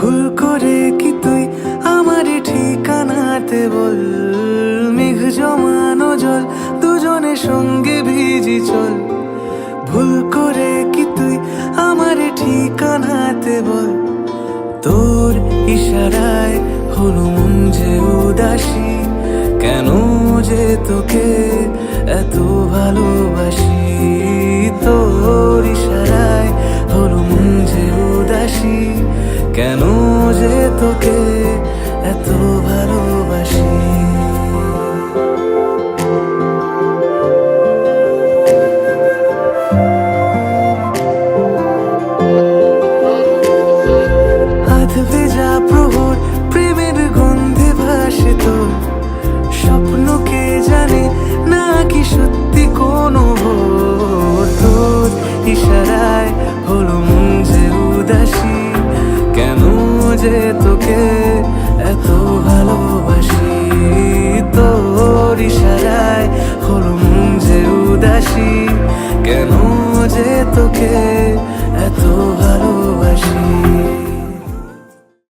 ভুল করে কি তুই আমার ঠিকানাতে বল, মেঘ জমানো জল দুজনে সঙ্গে ভিজি চল। ভুল করে কি তুই আমার ঠিকানাতে বল, তোর ইশারায় হলো মন যে উদাসী, কেন যে তোকে এত ভালোবাসি। তোর ইশারায় হলো মন যে উদাসী, কেন যে তোকে এত ভালোবাসি। হাত ভেজা প্রহর প্রেমের গন্ধে ভাসে তোর, স্বপ্নকে জানে না কি সত্যি কোনো ভোর। তোর ইশারায় হলো মন যে উদাসী, কেন যে তোকে এত ভালোবাসি। তোর ইশারায় হলো মন যে উদাসী, কেন যে তোকে এত ভালোবাসি।